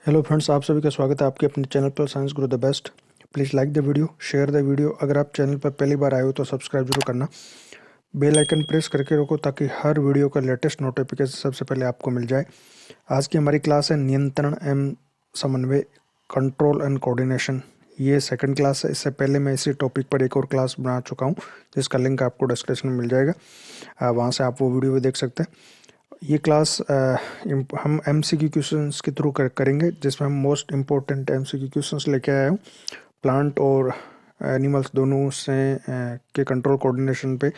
Hello friends, आप सभी का स्वागत है आपके अपने चैनल पर science Guru the best. Please like the video, share the video. अगर आप चैनल पर पहली बार आए हो तो सब्सक्राइब जरूर करना। बेल आइकन प्रेस करके रखो ताकि हर वीडियो का लेटेस्ट नोटिफिकेशन सबसे पहले आपको मिल जाए। आज की हमारी क्लास है नियंत्रण एवं समन्वय, कंट्रोल एंड कोऑर्डिनेशन। ये सेकंड क्लास है। इससे पहले मैं इसी टॉपिक पर एक और क्लास बना चुका हूँ जिसका लिंक आपको डिस्क्रिप्शन में मिल जाएगा। वहाँ से आप वो वीडियो भी देख सकते हैं। ये क्लास हम MCQ क्वेश्चंस के थ्रू करेंगे, जिसमें हम मोस्ट इम्पोर्टेंट MCQ क्वेश्चंस लेके आए हूँ। प्लांट और एनिमल्स दोनों से के कंट्रोल कोऑर्डिनेशन पे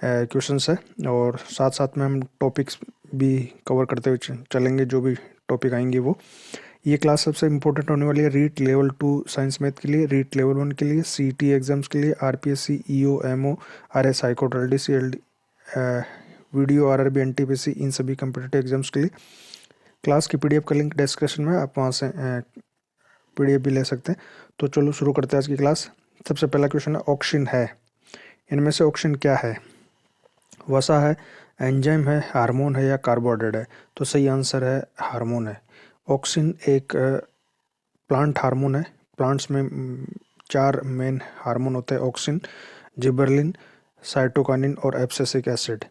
क्वेश्चंस है, और साथ साथ में हम टॉपिक्स भी कवर करते हुए चलेंगे। जो भी टॉपिक आएंगे वो ये क्लास सबसे इम्पोर्टेंट होने वाली है रीट लेवल 2 साइंस मैथ के लिए, रीट लेवल 1 के लिए, CET एग्जाम्स के लिए, RPSC, EO, MO, RS, high court, LD, CLD, video, RRB, NTPC, इन सभी कम्पिटेटिव एग्जाम्स के लिए। क्लास की PDF का लिंक डिस्क्रिप्शन में, आप वहाँ से PDF भी ले सकते हैं। तो चलो शुरू करते हैं आज की क्लास। सबसे पहला क्वेश्चन है, ऑक्सिन है, इनमें से ऑक्सिन क्या है? वसा है, एंजाइम है, हार्मोन है या कार्बोहाइड्रेट है? तो सही आंसर है हार्मोन है। ऑक्सिन एक प्लांट हार्मोन है। प्लांट्स में 4 मेन हार्मोन होते हैं, ऑक्सिन, जिबरलिन, साइटोकाइनिन और एब्सिसिक एसिड।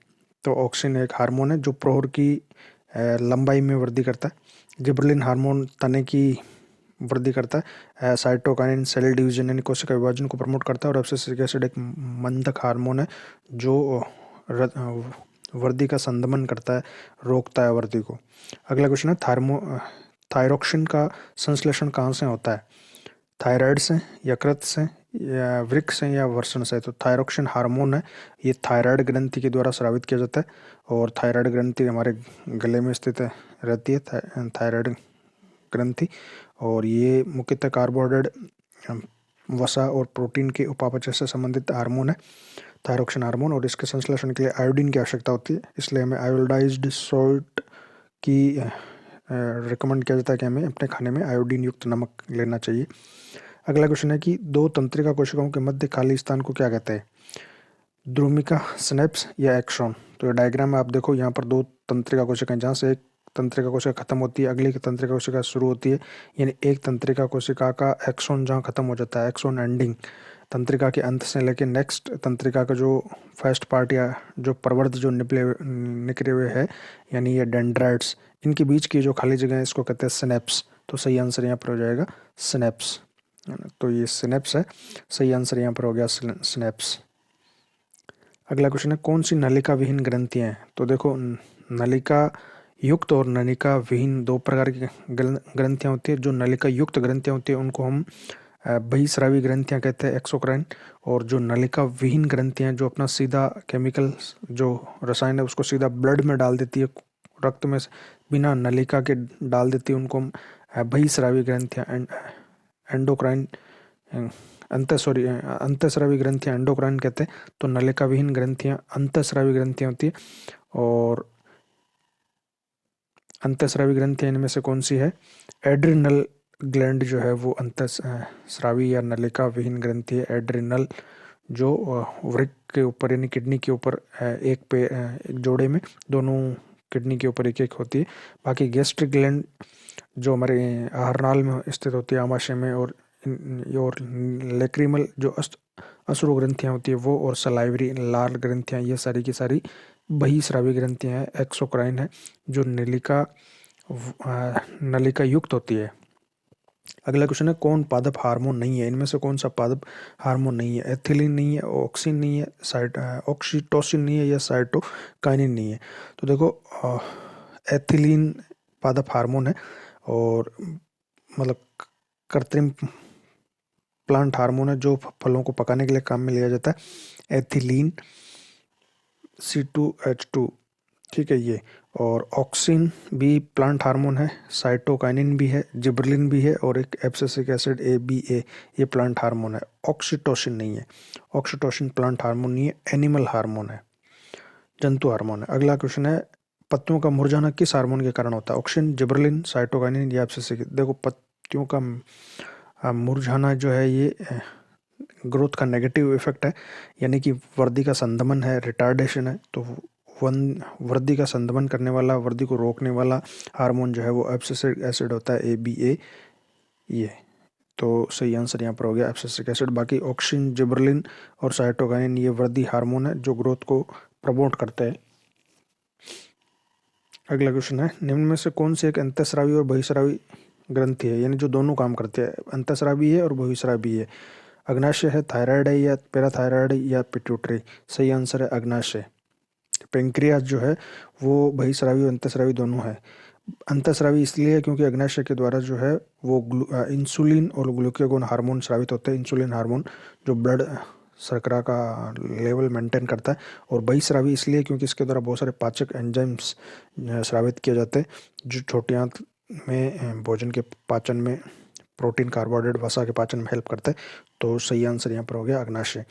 तो ऑक्सिन एक हार्मोन है जो प्रोहर की लंबाई में वृद्धि करता है। जिबरलिन हार्मोन तने की वृद्धि करता है। साइटोकाइनिन सेल डिवीजन यानी कोशिका विभाजन को प्रमोट करता है। और एब्सिसिक एसिड एक मंदक हार्मोन है जो वृद्धि का संदमन करता है, रोकता है वृद्धि को। अगला क्वेश्चन है, थायरोक्सिन का संश्लेषण कहाँ से होता है? थायराइड से, यकृत से, या वृक्क से, या वृषण से? तो थायरोक्सिन हार्मोन है, ये थायराइड ग्रंथि के द्वारा स्रावित किया जाता है। और थायराइड ग्रंथि हमारे गले में स्थित रहती है, थायराइड ग्रंथि। और ये मुख्यतः कार्बोहाइड्रेट, वसा और प्रोटीन के उपापचय से संबंधित हार्मोन है, थायरोक्सिन हार्मोन। और इसके संश्लेषण के लिए आयोडीन की आवश्यकता होती है, इसलिए हमें आयोडाइज्ड सॉल्ट की रिकमेंड किया जाता है कि हमें अपने खाने में आयोडीन युक्त नमक लेना चाहिए। अगला क्वेश्चन है कि दो तंत्रिका कोशिकाओं के मध्य खाली स्थान को क्या कहते हैं? द्रुमिका, स्नेप्स या एक्सॉन? तो ये डायग्राम में आप देखो, यहाँ पर दो तंत्रिका कोशिकाएं, जहाँ से एक तंत्रिका कोशिका खत्म होती है अगली तंत्रिका कोशिका शुरू होती है, यानी एक तंत्रिका कोशिका का एक्सॉन जहाँ खत्म हो जाता है, एक्सॉन एंडिंग, तंत्रिका के अंत से लेकर नेक्स्ट तंत्रिका का जो फर्स्ट पार्ट या जो प्रवर्ध जो निकले हुए है, यानी ये डेंड्राइट्स, इनके बीच की जो खाली जगह है इसको कहते हैं सिनेप्स। तो सही आंसर यहाँ पर हो जाएगा सिनेप्स। तो ये सिनेप्स है, सही आंसर यहाँ पर हो गया सिनेप्स। अगला क्वेश्चन है, कौन सी नलिका विहीन ग्रंथियाँ हैं? तो देखो, नलिका युक्त और नलिका विहीन दो प्रकार की ग्रंथियाँ होती है। जो नलिका युक्त ग्रंथियाँ होती है उनको हम बहिस्रावी ग्रंथियाँ कहते हैं, एक्सोक्राइन। और जो नलिका विहीन ग्रंथियाँ जो अपना सीधा केमिकल जो रसायन है उसको सीधा ब्लड में डाल देती है, रक्त में बिना नलिका के डाल देती है, उनको हम बहिस्रावी ग्रंथियाँ, एंडोक्राइन, अंतःस्रावी ग्रंथियाँ एंडोक्राइन कहते हैं। तो नलिका विहीन ग्रंथियाँ अंतःस्रावी ग्रंथियाँ होती है। और अंतःस्रावी ग्रंथियाँ इनमें से कौन सी है? एड्रिनल ग्लैंड जो है वो अंतःस्रावी या नलिका विहीन ग्रंथि है। एड्रिनल जो वृक्क के ऊपर यानी किडनी के ऊपर एक जोड़े में दोनों किडनी के ऊपर एक एक होती है। बाकी गैस्ट्रिक ग्लैंड जो हमारे आहारनाल में स्थित होती है, आमाशय में, और लेक्रिमल जो अश्रु ग्रंथियाँ होती है वो, और सलाइवरी लाल ग्रंथियाँ, ये सारी की सारी बहिस्रावी ग्रंथियाँ हैं, एक्सोक्राइन है, जो नलिका युक्त होती है। अगला क्वेश्चन है, कौन पादप हार्मोन नहीं है? इनमें से कौन सा पादप हार्मोन नहीं है? एथिलीन नहीं है, ऑक्सिन नहीं है, ऑक्सीटोसिन नहीं है, या साइटोकाइनिन नहीं है? तो देखो, एथिलीन पादप हार्मोन है, और मतलब कृत्रिम प्लांट हार्मोन है जो फलों को पकाने के लिए काम में लिया जाता है। एथिलीन, C2H2, ठीक है ये। और ऑक्सिन भी प्लांट हार्मोन है, साइटोकाइनिन भी है, जिबरलिन भी है, और एक एब्सिसिक एसिड ABA, ये प्लांट हार्मोन है। ऑक्सीटोसिन नहीं है, ऑक्सीटोसिन प्लांट हार्मोन नहीं है, एनिमल हार्मोन है, जंतु हार्मोन है। अगला क्वेश्चन है, पत्तियों का मुरझाना किस हार्मोन के कारण होता है? ऑक्सिन, जिबरलिन, साइटोकाइनिन या एब्सिसिक? देखो, पत्तियों का मुरझाना जो है ये ग्रोथ का नेगेटिव इफेक्ट है, यानी कि वृद्धि का संदमन है, रिटार्डेशन है। तो वृद्धि का संदमन करने वाला, वृद्धि को रोकने वाला हार्मोन जो है वो एब्सिसिक एसिड होता है, ABA। ये तो सही आंसर यहाँ पर हो गया एब्सिसिक एसिड। बाकी ऑक्सिन, जिबरलिन और साइटोकाइनिन ये वृद्धि हार्मोन है जो ग्रोथ को प्रमोट करते हैं। अगला क्वेश्चन है, निम्न में से कौन सी एक अंतःस्रावी और बहिस्रावी ग्रंथि है, यानी जो दोनों काम करते हैं, अंतःस्रावी है और बहिस्रावी है। अग्नाशय है, थायराइड है, या पैराथायराइड है, या पिट्यूटरी। सही आंसर है अग्नाशय। पेंक्रियास जो है वो बहिस्रावी और अंतःस्रावी दोनों है। अंतःस्रावी इसलिए है क्योंकि अग्नाशय के द्वारा जो है वो इंसुलिन और ग्लूकागोन हार्मोन स्रावित होते हैं। इंसुलिन हार्मोन जो ब्लड शर्करा का लेवल मेंटेन करता है। और बहिस्रावी इसलिए क्योंकि इसके द्वारा बहुत सारे पाचक एंजाइम्स स्रावित किए जाते हैं जो छोटी आंत में भोजन के पाचन में, प्रोटीन, कार्बोहाइड्रेट, वसा के पाचन में हेल्प करता है। तो सही आंसर यहाँ पर हो गया अग्नाशय।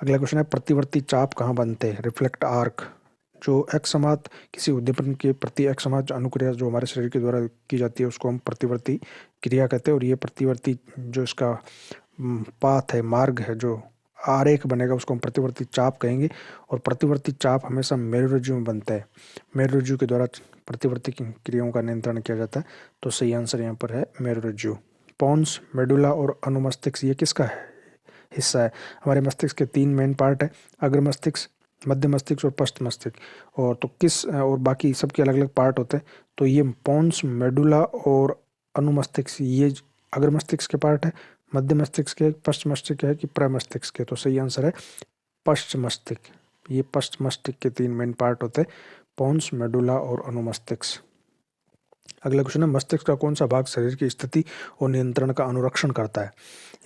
अगला क्वेश्चन है, प्रतिवर्ती चाप कहाँ बनते हैं, रिफ्लेक्ट आर्क। जो एकसमात किसी उद्दीपन के प्रति एकसमात अनुक्रिया जो हमारे शरीर के द्वारा की जाती है उसको हम प्रतिवर्ती क्रिया कहते हैं। और ये प्रतिवर्ती जो इसका पाथ है, मार्ग है, जो आरेख बनेगा उसको हम प्रतिवर्ती चाप कहेंगे। और प्रतिवर्ती चाप हमेशा मेरुरज्जु में बनता है। मेरुरज्जु के द्वारा प्रतिवर्ती क्रियाओं का नियंत्रण किया जाता है। तो सही आंसर यहाँ पर है मेरुरज्जु। पोन्स, मेडुला और अनुमस्तिष्क ये किसका है, हिस्सा है। हमारे मस्तिष्क के 3 मेन पार्ट है, अग्र मस्तिष्क, मध्य मस्तिष्क और पश्च मस्तिष्क। और तो किस और बाकी सबके अलग अलग पार्ट होते हैं। तो ये पोन्स, मेडुला और अनुमस्तिष्क ये अग्र मस्तिष्क के पार्ट है, मध्य मस्तिष्क के, पश्च मस्तिष्क है कि प्रमस्तिष्क के। तो सही आंसर है पश्च मस्तिष्क। ये पश्च मस्तिष्क के 3 मेन पार्ट होते हैं, पोन्स, मेडुला और अनुमस्तिष्क। अगला क्वेश्चन है, मस्तिष्क का कौन सा भाग शरीर की स्थिति और नियंत्रण का अनुरक्षण करता है,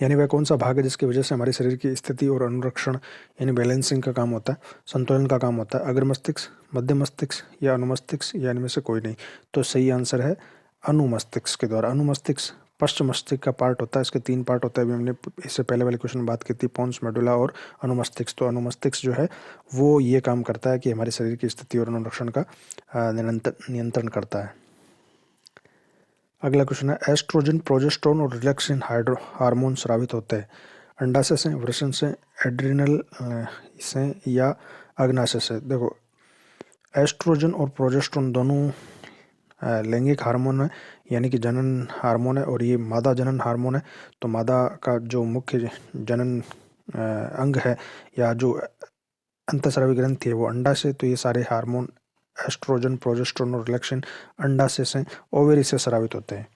यानी वह कौन सा भाग है जिसकी वजह से हमारे शरीर की स्थिति और अनुरक्षण यानी बैलेंसिंग का काम होता है, संतुलन का काम होता है। अग्र मस्तिष्क, मध्य मस्तिष्क या अनुमस्तिष्क, या इनमें से कोई नहीं। तो सही आंसर है अनुमस्तिष्क के द्वारा। अनुमस्तिष्क पश्च मस्तिष्क का पार्ट होता है। इसके 3 पार्ट होता है, अभी हमने इससे पहले वाले क्वेश्चन में बात की थी, पोन्स, मेडुला और अनुमस्तिष्क। तो अनुमस्तिष्क जो है वो ये काम करता है कि हमारे शरीर की स्थिति और अनुरक्षण का नियंत्रण करता है। अगला क्वेश्चन है, एस्ट्रोजन, प्रोजेस्टेरोन और रिलैक्सिन हार्मोन स्रावित होते हैं अंडाशय से, वृषण से, एड्रिनल से या अग्नाशय से। देखो, एस्ट्रोजन और प्रोजेस्टेरोन दोनों लैंगिक हार्मोन है, यानी कि जनन हार्मोन है। और ये मादा जनन हार्मोन है। तो मादा का जो मुख्य जनन अंग है या जो अंतःस्रावी ग्रंथि है वो अंडाशय। तो ये सारे हार्मोन एस्ट्रोजन, प्रोजेस्टेरोन और रिलैक्सिन अंडाशय से, ओवेरी से स्रावित होते हैं।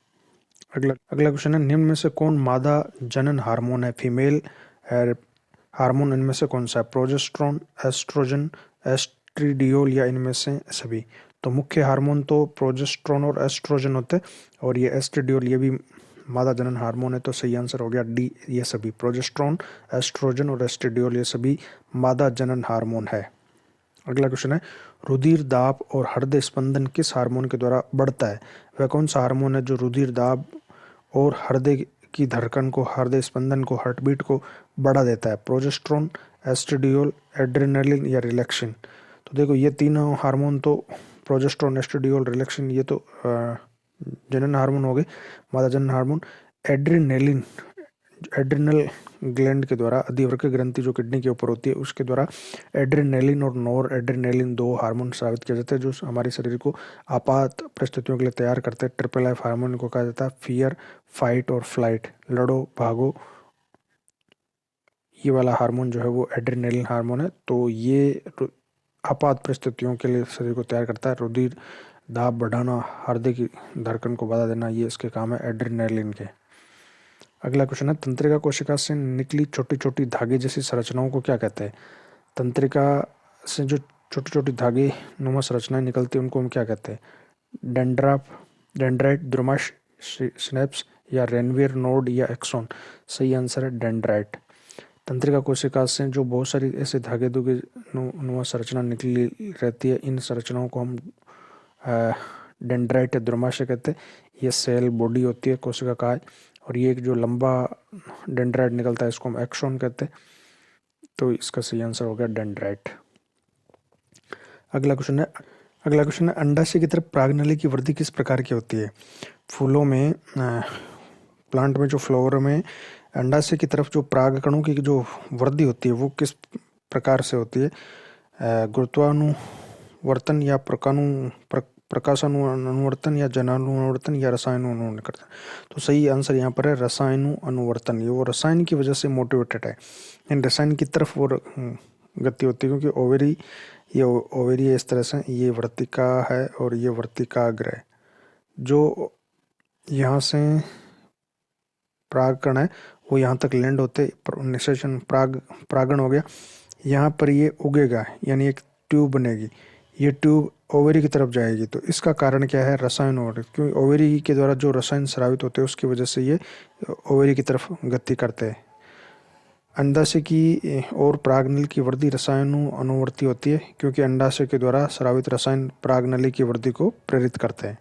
अगला क्वेश्चन है, निम्न में से कौन मादा जनन हार्मोन है, फीमेल हार्मोन इनमें से कौन सा है, प्रोजेस्टेरोन, एस्ट्रोजन, एस्ट्रिडियोल या इनमें से सभी। तो मुख्य हार्मोन तो प्रोजेस्टेरोन और एस्ट्रोजन होते हैं। और ये एस्ट्रिडियोल ये भी मादा जनन हार्मोन है। तो सही आंसर हो गया डी, ये सभी प्रोजेस्टेरोन, एस्ट्रोजन और एस्ट्रिडियोल ये सभी मादा जनन हार्मोन है। अगला क्वेश्चन है, रुधिर दाब और हृदय स्पंदन किस हार्मोन के द्वारा बढ़ता है, वह कौन सा हार्मोन है जो रुधिर दाब और हृदय की धड़कन को, हृदय स्पंदन को, हार्टबीट को बढ़ा देता है, प्रोजेस्टेरोन, एस्ट्रिडियोल, एड्रेनालिन या रिलैक्सिन। तो देखो, ये तीनों हार्मोन तो प्रोजेस्टेरोन, एस्ट्रिडियोल, रिलैक्सिन ये तो जनन हार्मोन हो गए, मादा जनन हार्मोन। एड्रेनालिन एड्रिनल ग्लैंड के द्वारा, अधिवृक्क ग्रंथि जो किडनी के ऊपर होती है उसके द्वारा एड्रेनालिन और नॉर एड्रेनालिन 2 हार्मोन स्रावित किए जाते हैं जो हमारे शरीर को आपात परिस्थितियों के लिए तैयार करते हैं। ट्रिपल एफ हार्मोन को कहा जाता है फियर, फाइट और फ्लाइट, लड़ो, भागो। ये वाला हार्मोन जो है वो एड्रेनालिन हार्मोन है। तो ये आपात परिस्थितियों के लिए शरीर को तैयार करता है। रुधिर दाब बढ़ाना, हृदय की धड़कन को बढ़ा देना, ये इसके काम है एड्रेनालिन के। अगला क्वेश्चन है, तंत्रिका कोशिका से निकली छोटी छोटी धागे जैसी संरचनाओं को क्या कहते हैं। तंत्रिका से जो छोटी छोटी धागे नुमा संरचनाएं निकलती हैं उनको हम क्या कहते हैं, डेंड्राइट, द्रुमाश, स्नेप्स या रेनवियर नोड या एक्सोन। सही आंसर है डेंड्राइट। तंत्रिका कोशिका से जो बहुत सारी ऐसे धागे धुगे नुमा संरचना निकली रहती है, इन संरचनाओं को हम डेंड्राइट या द्रुमाशय कहते हैं। ये सेल बॉडी होती है कोशिका का। और ये एक जो लंबा डेंड्राइट निकलता है इसको हम एक्सोन कहते हैं। तो इसका सही आंसर हो गया डेंड्राइट। अगला क्वेश्चन है, अंडाशय की तरफ परागनली की वृद्धि किस प्रकार की होती है। फूलों में, प्लांट में जो फ्लावर में अंडाशय की तरफ जो परागकणों की जो वृद्धि होती है वो किस प्रकार से होती है। वर्तन या प्रकाशानुवर्तन या जनानुवर्तन या रसायन करता है। तो सही आंसर यहाँ पर है रसायनु अनुवर्तन। ये वो रसायन की वजह से मोटिवेटेड है, इन रसायन की तरफ वो गति होती है, क्योंकि ओवेरी, ये ओवेरी है इस तरह से, ये वर्तिका है और ये वर्तिकाग्र है। जो यहाँ से परागकण है वो यहाँ तक लैंड होते, निषेचन परागण हो गया, यहाँ पर ये उगेगा, यानी एक ट्यूब बनेगी, ये ट्यूब ओवेरी की तरफ जाएगी। तो इसका कारण क्या है? रसायन ओवेरी, क्योंकि ओवेरी के द्वारा जो रसायन स्रावित होते हैं उसकी वजह से ये ओवेरी की तरफ गति करते हैं। अंडाशय की और परागनली की वृद्धि रसायनु अनुवर्ती होती है, क्योंकि अंडाशय के द्वारा स्रावित रसायन परागनली की वृद्धि को प्रेरित करते हैं।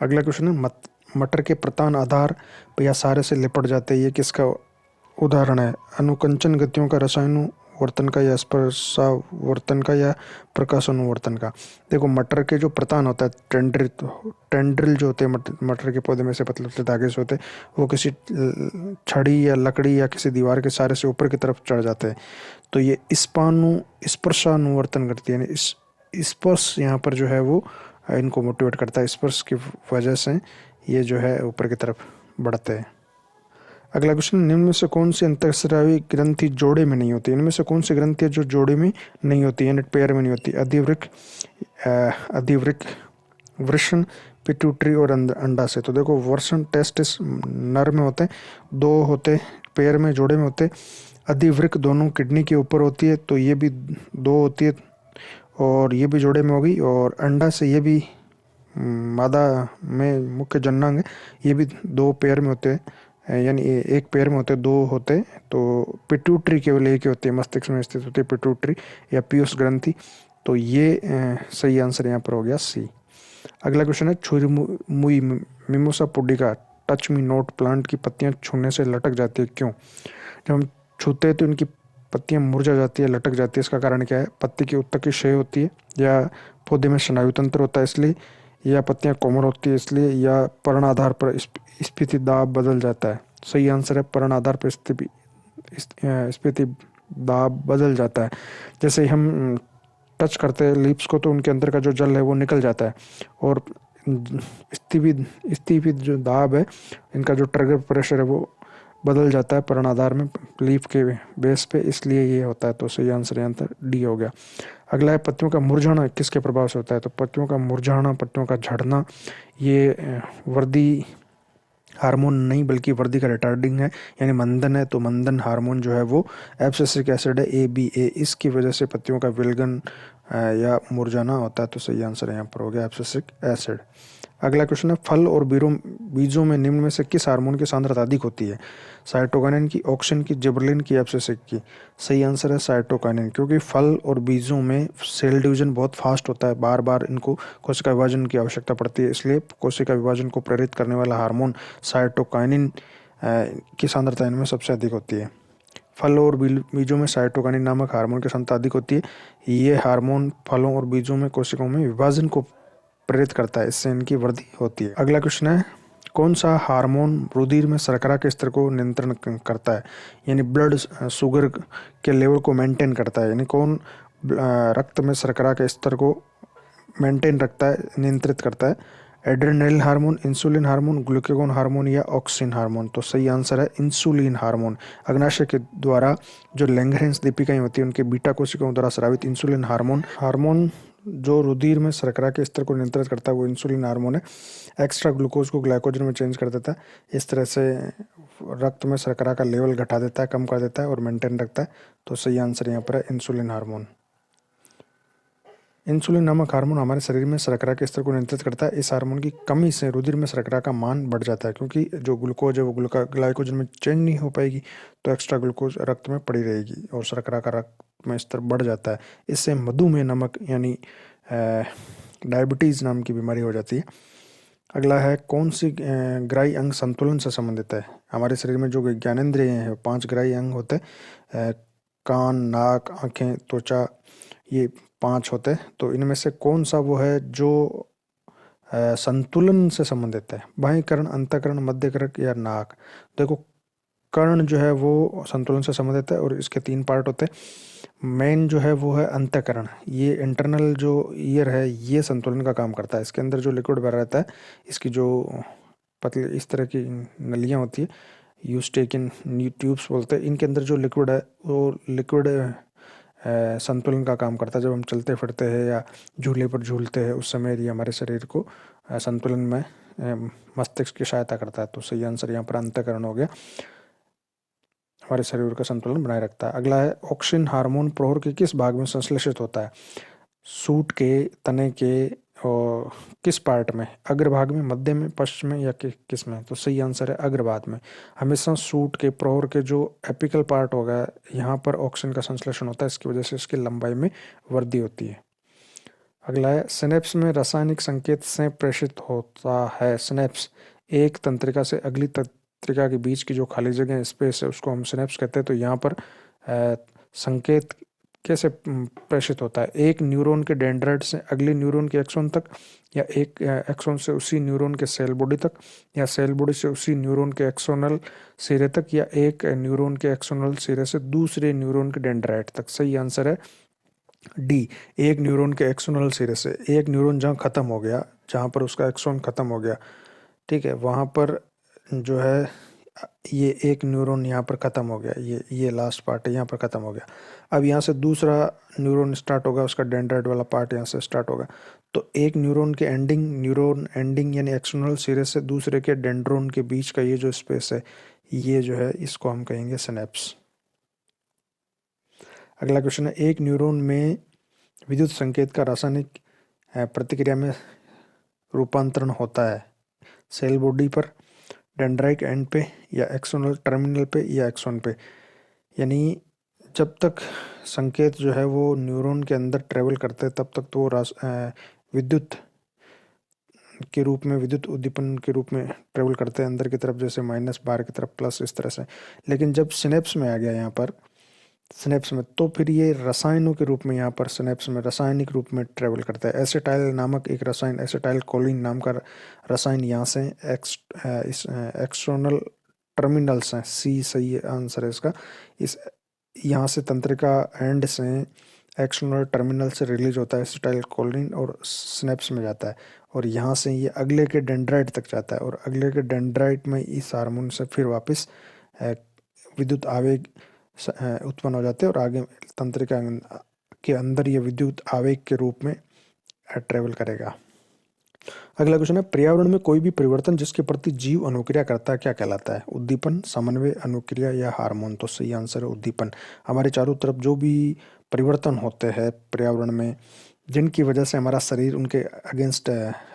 अगला क्वेश्चन है मटर के प्रतान आधार या सारे से लिपट जाते हैं, ये किसका उदाहरण है? अनुकंचन गतियों का, रसायनुवर्तन का, या स्पर्शावर्तन का, या प्रकाशानुवर्तन का। देखो मटर के जो प्रतान होता है, टेंड्रिल जो होते हैं मटर के पौधे में से पतले पतले धागे से होते हैं, वो किसी छड़ी या लकड़ी या किसी दीवार के सारे से ऊपर की तरफ चढ़ जाते हैं। तो ये स्पर्शानुवर्तन करती है, यानी स्पर्श यहाँ पर जो है वो इनको मोटिवेट करता है, स्पर्श की वजह से ये जो है ऊपर की तरफ बढ़ते हैं। अगला क्वेश्चन, निम्न में से कौन सी अंतःस्रावी ग्रंथि जोड़े में नहीं होती? इनमें से कौन सी ग्रंथि है जो जोड़े में नहीं होती, यानी पेयर में नहीं होती? अधिवृक्क, वृषण, पिट्यूटरी और अंडाशय। तो देखो वृषण टेस्टिस नर में होते हैं, 2 होते पेयर में, जोड़े में होते। अधिवृक्क दोनों किडनी के ऊपर होती है, तो ये भी 2 होती है और ये भी जोड़े में होगी। और अंडाशय ये भी मादा में मुख्य जननांग है, ये भी 2 पेयर में होते हैं, यानी एक पेयर में होते, 2 होते। तो पिट्यूटरी केवल एक ही होती है, मस्तिष्क में स्थित होती है पिट्यूटरी या पीयूष ग्रंथि। तो ये सही आंसर यहाँ पर हो गया सी। अगला क्वेश्चन है, छुरी मुई mimosa pudica touch me note plant की पत्तियां छूने से लटक जाती है, क्यों? जब हम छूते हैं तो इनकी पत्तियां मुरझा जाती है, लटक जाती है, इसका कारण क्या है? पत्ती की उत्तक की क्षय होती है, या पौधे में स्नायु तंत्र होता है इसलिए, या पत्तियां कोमल होती है इसलिए, या पर्ण आधार पर स्फीति दाब बदल जाता है? सही आंसर है पर्ण आधार पर स्फीति दाब बदल जाता है। जैसे हम टच करते हैं लीप्स को तो उनके अंदर का जो जल है वो निकल जाता है, और स्फीति जो दाब है, इनका जो ट्रिगर प्रेशर है वो बदल जाता है पर्ण आधार में लीफ के बेस पे, इसलिए ये होता है। तो सही आंसर यहाँ पर डी हो गया। अगला है, पत्तियों का मुरझाना किसके प्रभाव से होता है? तो पत्तियों का मुरझाना, पत्तियों का झड़ना, ये वृद्धि हार्मोन नहीं बल्कि वृद्धि का रिटार्डिंग है, यानी मंदन है। तो मंदन हार्मोन जो है वो एब्सिसिक एसिड है, ABA, इसकी वजह से पत्तियों का विलगन या मुरझाना होता है। तो सही आंसर यहाँ पर हो गया एब्सिसिक एसिड। अगला क्वेश्चन है, फल और बीजों में निम्न में से किस हार्मोन की सांद्रता अधिक होती है? साइटोकाइनिन की, ऑक्सिन की, जिबरेलिन की, एब्सिसिक की? सही आंसर है साइटोकाइनिन, क्योंकि फल और बीजों में सेल डिवीजन बहुत फास्ट होता है, बार बार इनको कोशिका विभाजन की आवश्यकता पड़ती है, इसलिए कोशिका विभाजन को प्रेरित करने वाला हार्मोन साइटोकाइनिन की सांद्रता इनमें सबसे अधिक होती है। फल और बीजों में साइटोकाइनिन नामक हार्मोन की सांद्रता अधिक होती है। ये हार्मोन फलों और बीजों में कोशिकाओं में विभाजन को प्रेरित करता है, इससे इनकी वृद्धि होती है। अगला क्वेश्चन है, कौन सा हार्मोन रुधिर में शर्करा के स्तर को नियंत्रण करता है, यानी ब्लड शुगर के लेवल को मेंटेन करता है? यानी कौन रक्त में शर्करा के स्तर को मेंटेन रखता है, नियंत्रित करता है? Adrenaline hormone, insulin hormone, glucagon hormone, या ऑक्सिन हार्मोन? तो सही आंसर है इंसुलिन हार्मोन। अग्नाशय के द्वारा जो लैंगरहैंस दीपिकाएं होती है उनके बीटा कोशिकाओं द्वारा स्रावित इंसुलिन हार्मोन जो रुधिर में शर्करा के स्तर को नियंत्रित करता है वो इंसुलिन हार्मोन है। एक्स्ट्रा ग्लूकोज को ग्लाइकोजन में चेंज कर देता है, इस तरह से रक्त में शर्करा का लेवल घटा देता है, कम कर देता है और मेंटेन रखता है। तो सही आंसर यहाँ पर है इंसुलिन हार्मोन। इंसुलिन नामक हार्मोन हमारे शरीर में शर्करा के स्तर को नियंत्रित करता है। इस हार्मोन की कमी से रुधिर में शर्करा का मान बढ़ जाता है, क्योंकि जो ग्लूकोज है वो ग्लाइकोजन में चेंज नहीं हो पाएगी, तो एक्स्ट्रा ग्लूकोज रक्त में पड़ी रहेगी और शर्करा का रक्त में स्तर बढ़ जाता है। इससे मधुमेह नामक यानी डायबिटीज़ नाम की बीमारी हो जाती है। अगला है, कौन सी ग्राही अंग संतुलन से संबंधित है? हमारे शरीर में जो ज्ञानेंद्रिय हैं 5 ग्राही अंग होते हैं, कान, नाक, आँखें, त्वचा, ये 5 होते हैं। तो इनमें से कौन सा वो है जो संतुलन से संबंधित है? बाह्य कर्ण, अंतःकरण, मध्य कर्ण या नाक? देखो कर्ण जो है वो संतुलन से संबंधित है और इसके 3 पार्ट होते हैं, मेन जो है वो है अंतःकरण। ये इंटरनल जो ईयर है ये संतुलन का काम करता है। इसके अंदर जो लिक्विड भरा रहता है, इसकी जो पतली इस तरह की नलियाँ होती है, यूस्टेकिन ट्यूब्स बोलते हैं, इनके अंदर जो लिक्विड है वो लिक्विड संतुलन का काम करता है। जब हम चलते फिरते हैं या झूले पर झूलते हैं उस समय ये हमारे शरीर को संतुलन में मस्तिष्क की सहायता करता है। तो सही आंसर यहाँ पर अंतःकरण हो गया, हमारे शरीर का संतुलन बनाए रखता है। अगला है ऑक्सिन हार्मोन प्रोहर के किस भाग में संश्लेषित होता है? सूट के, तने के, और किस पार्ट में? अग्रभाग में, मध्य में, पश्च में, या किस में? तो सही आंसर है अग्रभाग में। हमेशा सूट के, प्रोहर के जो एपिकल पार्ट होगा यहाँ पर ऑक्सीजन का संश्लेषण होता है, इसकी वजह से इसकी लंबाई में वृद्धि होती है। अगला है सिनेप्स में रासायनिक संकेत से प्रेषित होता है। सिनेप्स एक तंत्रिका से अगली तंत्रिका के बीच की जो खाली जगह स्पेस है उसको हम सिनेप्स कहते हैं। तो यहाँ पर संकेत कैसे प्रेषित होता है? एक न्यूरॉन के डेंड्राइट से अगले न्यूरॉन के एक्सोन तक, या एक एक्सोन से उसी न्यूरॉन के सेल बॉडी तक, या सेल बॉडी से उसी न्यूरॉन के एक्सोनल सिरे तक, या एक न्यूरॉन के एक्सोनल सिरे से दूसरे न्यूरॉन के डेंड्राइट तक। सही आंसर है डी, एक न्यूरॉन के एक्सोनल सिरे से। एक न्यूरॉन जहाँ खत्म हो गया, जहाँ पर उसका एक्सोन खत्म हो गया, ठीक है, वहाँ पर जो है ये एक न्यूरॉन यहाँ पर ख़त्म हो गया, ये लास्ट पार्ट है यहाँ पर ख़त्म हो गया। अब यहाँ से दूसरा न्यूरॉन स्टार्ट होगा, उसका डेंड्राइट वाला पार्ट यहाँ से स्टार्ट होगा। तो एक न्यूरॉन के न्यूरॉन एंडिंग यानी एक्सटर्नल सिरे से दूसरे के डेंड्रोन के बीच का ये जो स्पेस है, ये जो है इसको हम कहेंगे सिनेप्स। अगला क्वेश्चन है, एक न्यूरॉन में विद्युत संकेत का रासायनिक प्रतिक्रिया में रूपांतरण होता है सेल बॉडी पर, डेंड्राइट एंड पे, या एक्सोनल टर्मिनल पे, या एक्सोन पे। यानी जब तक संकेत जो है वो न्यूरॉन के अंदर ट्रेवल करते हैं तब तक तो वो विद्युत के रूप में, विद्युत उद्दीपन के रूप में ट्रेवल करते हैं अंदर की तरफ, जैसे माइनस, बाहर की तरफ प्लस, इस तरह से। लेकिन जब सिनेप्स में आ गया यहाँ पर, सिनेप्स में, तो फिर ये रसायनों के रूप में यहाँ पर सिनेप्स में रासायनिक रूप में ट्रेवल करता है। एसिटाइल नामक एक रसायन, एसिटाइल कोलिन नाम का रसायन यहाँ से एक्सटर्नल टर्मिनल्स हैं, सी सही आंसर है इसका। इस यहाँ से तंत्रिका एंड से एक्सटर्नल टर्मिनल से रिलीज होता है एसिटाइल कोलिन और सिनेप्स में जाता है, और यहाँ से ये अगले के डेंड्राइट तक जाता है, और अगले के डेंड्राइट में इस हार्मोन से फिर वापस विद्युत आवेग उत्पन्न हो जाते हैं, और आगे तंत्रिका के अंदर ये विद्युत आवेग के रूप में ट्रेवल करेगा। अगला क्वेश्चन है, पर्यावरण में कोई भी परिवर्तन जिसके प्रति जीव अनुक्रिया करता है क्या कहलाता है? उद्दीपन, समन्वय, अनुक्रिया, या हार्मोन? तो सही आंसर है उद्दीपन। हमारे चारों तरफ जो भी परिवर्तन होते हैं पर्यावरण में, जिनकी वजह से हमारा शरीर उनके अगेंस्ट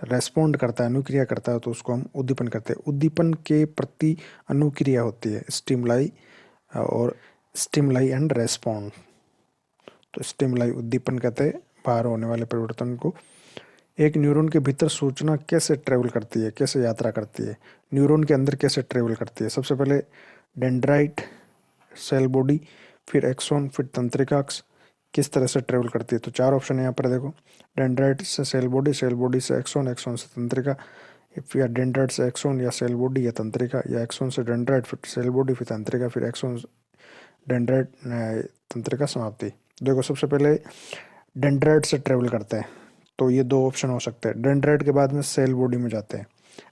रेस्पॉन्ड करता है, अनुक्रिया करता है, तो उसको हम उद्दीपन करते हैं। उद्दीपन के प्रति अनुक्रिया होती है, स्टिमुलाई और स्टिमुलाई एंड रेस्पॉन्ड। तो स्टिमुलाई उद्दीपन कहते हैं बाहर होने वाले परिवर्तन को। एक न्यूरॉन के भीतर सूचना कैसे ट्रेवल करती है, कैसे यात्रा करती है? न्यूरॉन के अंदर कैसे ट्रेवल करती है? सबसे पहले डेंड्राइट, सेल बॉडी, फिर एक्सोन, फिर तंत्रिकाक्ष, किस तरह से ट्रेवल करती है? तो चार ऑप्शन है यहाँ पर देखो, डेंड्राइट से सेल बॉडी, सेल बॉडी से एक्सोन, एक्सोन से तंत्रिका, या डेंड्राइट से एक्सोन या सेल बॉडी या तंत्रिका, या एक्सोन से डेंड्राइट फिर सेल बॉडी फिर तंत्रिका, फिर एक्सोन डेंड्राइट तंत्रिका समाप्ति। देखो सबसे पहले डेंड्राइट से ट्रेवल करते हैं, तो ये दो ऑप्शन हो सकते हैं। डेंड्राइट के बाद में सेल बॉडी में जाते हैं,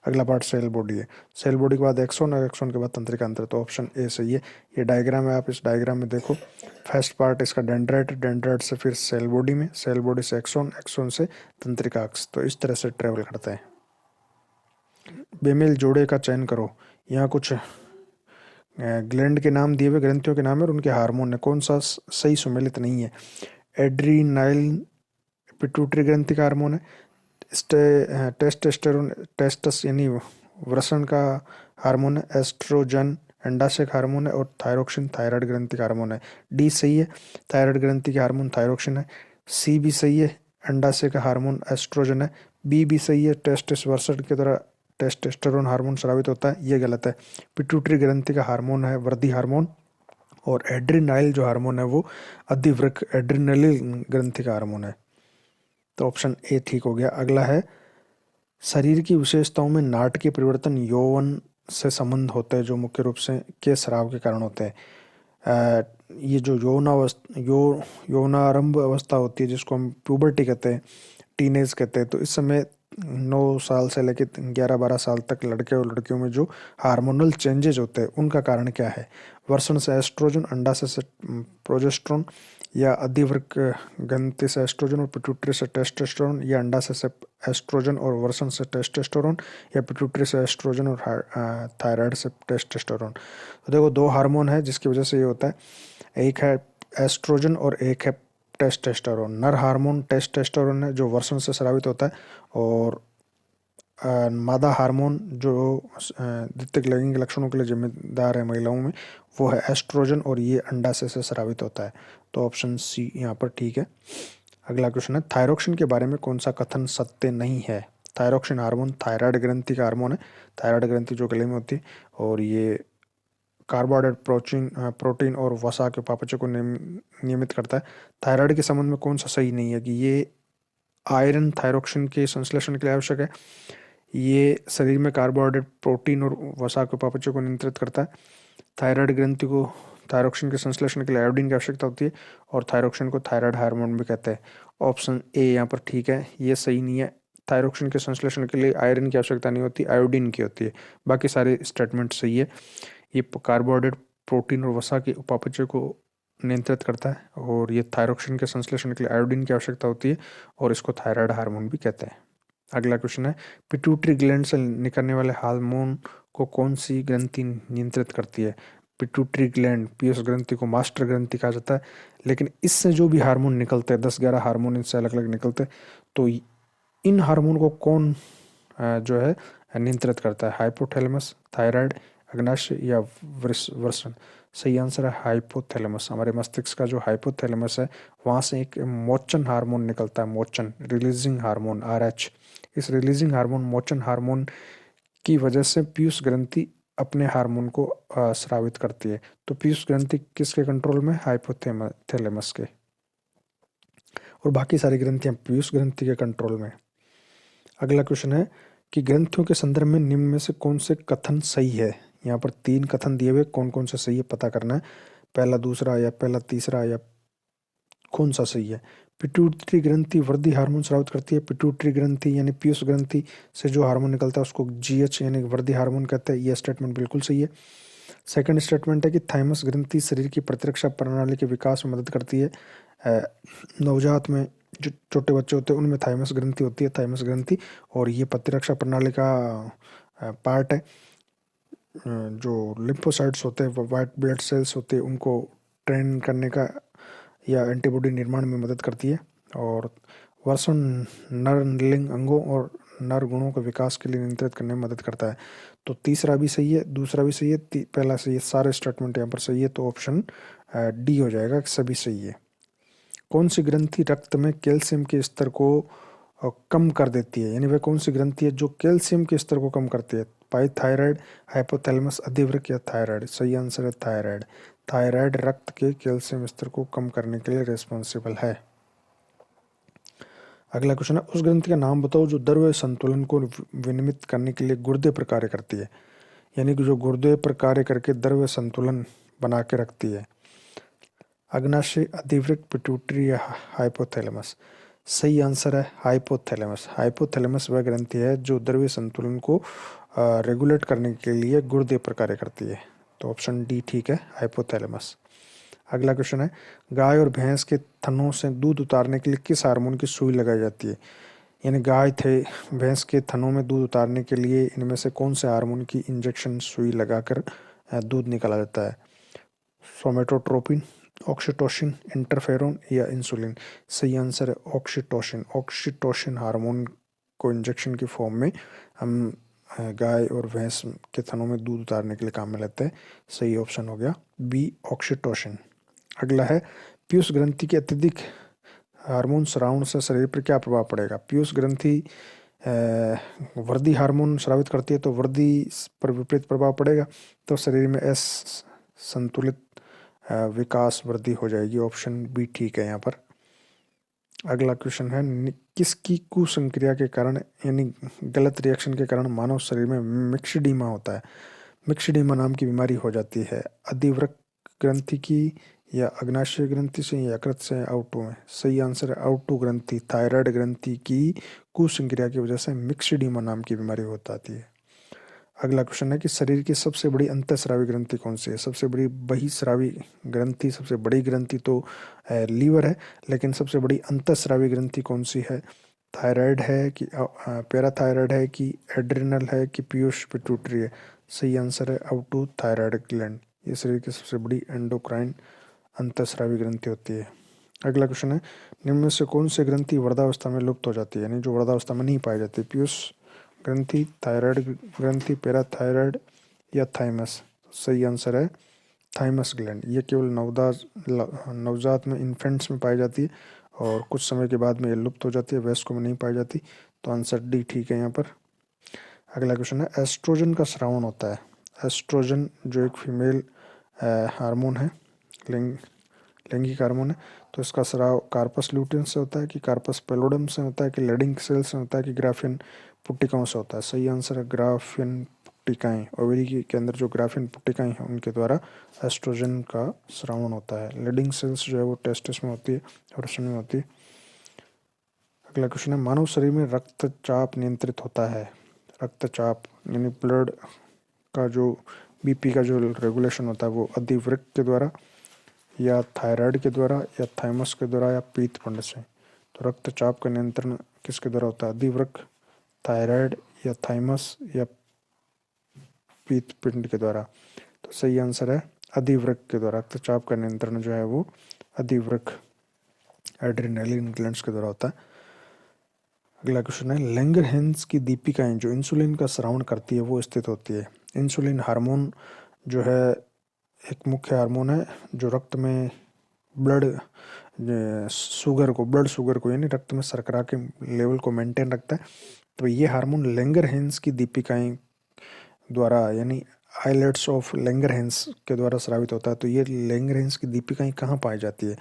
अगला पार्ट सेल बॉडी है, सेल बॉडी के बाद एक्सोन, और एक्सोन के बाद तंत्रिका अंतर। तो ऑप्शन ए सही है। ये डायग्राम है, आप इस डायग्राम में देखो, फर्स्ट पार्ट इसका डेंड्राइट, डेंड्राइट से फिर सेल बॉडी में, सेल बॉडी से एक्सोन, एक्सोन से तंत्रिका अक्ष। तो इस तरह से ट्रेवल करते हैं। बेमेल जोड़े का चयन करो। यहाँ कुछ ग्लैंड के नाम दिए हुए, ग्रंथियों के नाम है और उनके हार्मोन है, कौन सा सही सुमेलित नहीं है? एड्रीनाइल पिट्यूटरी ग्रंथि का हार्मोन है, टेस्टोस्टेरोन टेस्टस यानी वृषण का हार्मोन है, एस्ट्रोजन अंडाशय का हार्मोन है, और थायरोक्सिन थायराइड ग्रंथि का हार्मोन है। डी सही है, थायराइड ग्रंथि का हार्मोन थायरोक्सिन है। सी भी सही है, अंडाशय का हार्मोन एस्ट्रोजन है। बी भी सही है, टेस्टिस वृषण के द्वारा टेस्टोस्टेरोन हार्मोन स्रावित होता है, ये गलत है। पिट्यूटरी ग्रंथि का हार्मोन है वृद्धि हार्मोन, और एड्रीनाइल जो हार्मोन है वो अधिवृक्क एड्रीनलिन ग्रंथि का हार्मोन है। तो ऑप्शन ए ठीक हो गया। अगला है, शरीर की विशेषताओं में नाटकीय परिवर्तन यौवन से संबंध होते हैं जो मुख्य रूप से के स्राव के कारण होते हैं। ये जो यौनारंभ अवस्था होती है जिसको हम प्यूबर्टी कहते हैं, टीनेज कहते हैं, तो इस समय 9 साल से लेकर 11-12 साल तक लड़के और लड़कियों में जो हार्मोनल चेंजेज होते हैं उनका कारण क्या है? वर्षण से एस्ट्रोजन, अंडाशय से प्रोजेस्टेरोन, या अधिवृक्क ग्रंथि से एस्ट्रोजन और पिट्यूटरी से टेस्टोस्टेरोन, या अंडाशय से एस्ट्रोजन और वर्षण से टेस्टोस्टेरोन, या पिट्यूटरी से एस्ट्रोजन और थायराइड से टेस्टोस्टेरोन। तो देखो 2 हार्मोन है जिसकी वजह से ये होता है, एक है एस्ट्रोजन और एक है टेस्टोस्टेरोन। नर हार्मोन टेस्टोस्टेरोन है जो वर्षण से स्रावित होता है, और मादा हार्मोन जो द्वितीयक लैंगिक लक्षणों के लिए जिम्मेदार है महिलाओं में, वो है एस्ट्रोजन और ये अंडाशय से स्रावित होता है। तो ऑप्शन सी यहाँ पर ठीक है। अगला क्वेश्चन है, थायरोक्सिन के बारे में कौन सा कथन सत्य नहीं है? थायरोक्सिन हार्मोन थायराइड ग्रंथि का हार्मोन है। थायराइड ग्रंथि जो गले में होती है, और ये कार्बोहाइड्रेट, प्रोटीन और वसा के उपापचय को नियमित करता है। थायराइड के संबंध में कौन सा सही नहीं है? कि ये आयरन थायरोक्सिन के संश्लेषण के लिए आवश्यक है, ये शरीर में कार्बोहाइड्रेट, प्रोटीन और वसा के उपापचय को नियंत्रित करता है, थायराइड ग्रंथि को थायरोक्सिन के संश्लेषण के लिए आयोडीन की आवश्यकता होती है, और थायरोक्सिन को थायराइड हार्मोन भी कहते हैं। ऑप्शन ए यहाँ पर ठीक है, ये सही नहीं है। थायरोक्सिन के संश्लेषण के लिए आयरन की आवश्यकता नहीं होती, आयोडीन की होती है। बाकी सारे स्टेटमेंट सही है। ये कार्बोहाइड्रेट, प्रोटीन और वसा के उपापचय को नियंत्रित करता है, और ये थायरोक्सिन के संश्लेषण के लिए आयोडीन की आवश्यकता होती है, और इसको थायराइड हार्मोन भी कहते हैं। अगला क्वेश्चन है, पिट्यूटरी ग्लैंड से निकलने वाले हार्मोन को कौन सी ग्रंथि नियंत्रित करती है? पिट्यूटरी ग्लैंड, पीयूष ग्रंथि को मास्टर ग्रंथि कहा जाता है, लेकिन इससे जो भी हार्मोन निकलते हैं, 10-11 हार्मोन इससे अलग अलग निकलते हैं, तो इन हार्मोन को कौन जो है नियंत्रित करता है? हाइपोथैलेमस, थायराइड, अग्नाशय या वर्षण? सही आंसर है हाइपोथैलेमस। हमारे मस्तिष्क का जो हाइपोथैलेमस है वहाँ से एक मोचन हार्मोन निकलता है, मोचन रिलीजिंग हार्मोन RH। इस रिलीजिंग हार्मोन, मोचन हार्मोन की वजह से पीयूष ग्रंथि अपने हार्मोन को स्रावित करती है। तो पीयूष ग्रंथि किसके कंट्रोल में? हाइपोथैलेमस के, और बाकी सारी ग्रंथियां पीयूष ग्रंथि के कंट्रोल में। अगला क्वेश्चन है कि ग्रंथियों के संदर्भ में निम्न में से कौन से कथन सही है? यहाँ पर 3 कथन दिए हुए, कौन कौन सा सही है पता करना है। पहला, दूसरा, या पहला, तीसरा, या कौन सा सही है? पिट्यूटरी ग्रंथि वृद्धि हार्मोन स्रावित करती है। पिट्यूटरी ग्रंथि यानी पीयूष ग्रंथि से जो हार्मोन निकलता है उसको GH यानी वृद्धि हार्मोन कहते हैं। यह स्टेटमेंट बिल्कुल सही है। सेकंड स्टेटमेंट है कि थाइमस ग्रंथि शरीर की प्रतिरक्षा प्रणाली के विकास में मदद करती है। नवजात में जो छोटे बच्चे होते हैं उनमें थाइमस ग्रंथि होती है, थाइमस ग्रंथि, और ये प्रतिरक्षा प्रणाली का पार्ट है। जो लिम्फोसाइट्स होते हैं, वाइट ब्लड सेल्स होते हैं, उनको ट्रेन करने का या एंटीबॉडी निर्माण में मदद करती है। और वर्षण नर लिंग अंगों और नर गुणों के विकास के लिए नियंत्रित करने में मदद करता है। तो तीसरा भी सही है, दूसरा भी सही है, पहला सही है, सारे स्टेटमेंट यहाँ पर सही है। तो ऑप्शन डी हो जाएगा, सभी सही है। कौन सी ग्रंथि रक्त में कैल्शियम के स्तर को कम कर देती है? यानी वह कौन सी ग्रंथि है जो कैल्शियम के स्तर को कम करती है? पाइथायराइड, हाइपोथैलेमस, अधिवृक्क या थायराइड? सही आंसर है थायराइड। थायराइड रक्त के कैल्शियम स्तर को कम करने के लिए रिस्पॉन्सिबल है। अगला क्वेश्चन है, उस ग्रंथि का नाम बताओ जो द्रव्य संतुलन को विनियमित करने के लिए गुर्दे पर कार्य करती है। यानी कि जो गुर्दे पर कार्य करके द्रव्य संतुलन बना के रखती है। अग्नाशय, अधिवृक्क, पिट्यूटरी या हाइपोथैलेमस? सही आंसर है हाइपोथैलेमस। हाइपोथैलेमस वह ग्रंथि है जो द्रव्य संतुलन को रेगुलेट करने के लिए गुर्दे पर कार्य करती है। तो ऑप्शन डी ठीक है, हाइपोथैलेमस। अगला क्वेश्चन है, गाय और भैंस के थनों से दूध उतारने के लिए किस हार्मोन की सुई लगाई जाती है? यानी गाय थे भैंस के थनों में दूध उतारने के लिए इनमें से कौन से हार्मोन की इंजेक्शन सुई लगाकर दूध निकाला जाता है? सोमेटोट्रोपिन, ऑक्सीटोसिन, इंटरफेरोन या इंसुलिन? सही आंसर है ऑक्सीटोसिन। ऑक्सीटोसिन हार्मोन को इंजेक्शन की फॉर्म में हम गाय और भैंस के थनों में दूध उतारने के लिए काम में लेते हैं। सही ऑप्शन हो गया बी, ऑक्सीटोसिन। अगला है, पीयूष ग्रंथि के अत्यधिक हार्मोन स्रावण से शरीर पर क्या प्रभाव पड़ेगा? पीयूष ग्रंथि वृद्धि हार्मोन स्रावित करती है, तो वृद्धि पर विपरीत प्रभाव पड़ेगा, तो शरीर में संतुलित विकास वृद्धि हो जाएगी। ऑप्शन बी ठीक है यहाँ पर। अगला क्वेश्चन है, किसकी कुसंक्रिया के कारण यानी गलत रिएक्शन के कारण मानव शरीर में मिक्सडीमा होता है? मिक्सडीमा नाम की बीमारी हो जाती है। अधिवृक्क ग्रंथि की या अग्नाशय ग्रंथि से या यकृत से आउटो में? सही आंसर है आउटो ग्रंथि। थायराइड ग्रंथि की कुसंक्रिया की वजह से मिक्सडीमा नाम की बीमारी होती आती है। अगला क्वेश्चन है कि शरीर की सबसे बड़ी अंतःस्रावी ग्रंथि कौन सी है? सबसे बड़ी बहिस्रावी ग्रंथि, सबसे बड़ी ग्रंथि तो लीवर है, लेकिन सबसे बड़ी अंतःस्रावी ग्रंथि कौन सी है? थायराइड है कि पैराथायराइड है कि एड्रिनल है कि पीयूष पिट्यूटरी है? सही आंसर है आउटो थायराइड ग्लैंड। ये शरीर की सबसे बड़ी एंडोक्राइन अंतःस्रावी ग्रंथि होती है। अगला क्वेश्चन है निम्न में से कौन सी ग्रंथि वृद्धावस्था में लुप्त हो जाती है, यानी जो वृद्धावस्था में नहीं पाई जाती? पीयूष ग्रंथि, थायराइड ग्रंथि, पैराथायराइड या थाइमस? सही आंसर है थाइमस ग्लैंड। ये केवल नवजात में, इन्फेंट्स में पाई जाती है और कुछ समय के बाद में ये लुप्त हो जाती है, वयस्कों में नहीं पाई जाती। तो आंसर डी ठीक है यहाँ पर। अगला क्वेश्चन है एस्ट्रोजन का स्रावन होता है। एस्ट्रोजन जो एक फीमेल हार्मोन है, लैंगिक हार्मोन है, तो इसका स्राव कार्पस ल्यूटियन से होता है कि कार्पस पेलोडम से होता है कि लेडिंग सेल से होता है कि ग्राफियन पुट्टिकाओं से होता है? सही आंसर है ग्राफियन पुट्टिकाएं। ओवरी के अंदर जो ग्राफियन पुट्टिकाएं हैं उनके द्वारा एस्ट्रोजन का स्रावन होता है। लेडिंग सेल्स जो है वो टेस्टिस में होती है और स्तन में होती है। अगला क्वेश्चन है मानव शरीर में रक्तचाप नियंत्रित होता है। रक्तचाप यानी ब्लड का जो बीपी का जो रेगुलेशन होता है वो अधिवृक्क के द्वारा या थायराइड के द्वारा या थाइमस के द्वारा या पीतपिंड से? तो रक्तचाप का नियंत्रण किसके द्वारा होता है? अधिवृक्क, थायराइड या थाइमस या पीतपिंड के द्वारा? तो सही आंसर है अधिवृक्क के द्वारा। रक्तचाप का नियंत्रण जो है वो अधिवृक्क, एड्रेनालिन ग्लैंड्स के द्वारा होता है। अगला क्वेश्चन है लैंगरहैंस की दीपिकाएं जो इंसुलिन का स्रावन करती है वो स्थित होती है? इंसुलिन हार्मोन जो है एक मुख्य हार्मोन है जो रक्त में ब्लड शुगर को यानी रक्त में शर्करा के लेवल को मेंटेन रखता है। तो ये हार्मोन लैंगरहैंस की दीपिकाएं द्वारा यानी आइलेट्स ऑफ लैंगरहैंस के द्वारा स्रावित होता है। तो ये लैंगरहैंस की दीपिकाएं कहाँ पाई जाती है?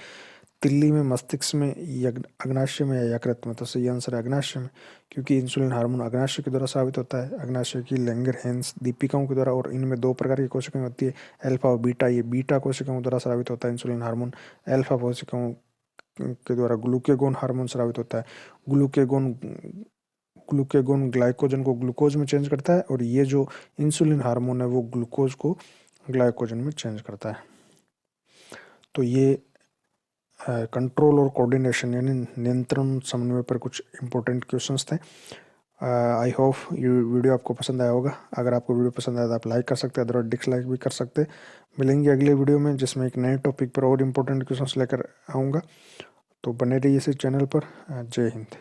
तिल्ली में, मस्तिष्क में या अग्नाशय में या यकृत में? तो सही आंसर है अग्नाशय में, क्योंकि इंसुलिन हार्मोन अग्नाशय के द्वारा स्रावित होता है, अग्नाशय की लैंगरहैंस दीपिकाओं के द्वारा। और इनमें दो प्रकार की कोशिकाएं होती है, अल्फा और बीटा। ये बीटा कोशिकाओं द्वारा स्रावित होता है इंसुलिन हार्मोन। अल्फा कोशिकाओं के द्वारा ग्लूकेगोन हार्मोन स्रावित होता है। ग्लूकेगोन ग्लाइकोजन को ग्लूकोज में चेंज करता है और ये जो इंसुलिन हार्मोन है वो ग्लूकोज को ग्लाइकोजन में चेंज करता है। तो ये कंट्रोल और कोऑर्डिनेशन यानी नियंत्रण समन्वय पर कुछ इंपॉर्टेंट क्वेश्चंस थे। आई होप ये वीडियो आपको पसंद आया होगा। अगर आपको वीडियो पसंद आया तो आप लाइक कर सकते हैं, अदरवाइज डिसलाइक भी कर सकते हैं। मिलेंगे अगले वीडियो में जिसमें एक नए टॉपिक पर और इम्पोर्टेंट क्वेश्चंस लेकर आऊँगा। तो बने रहिए इसी चैनल पर। जय हिंद।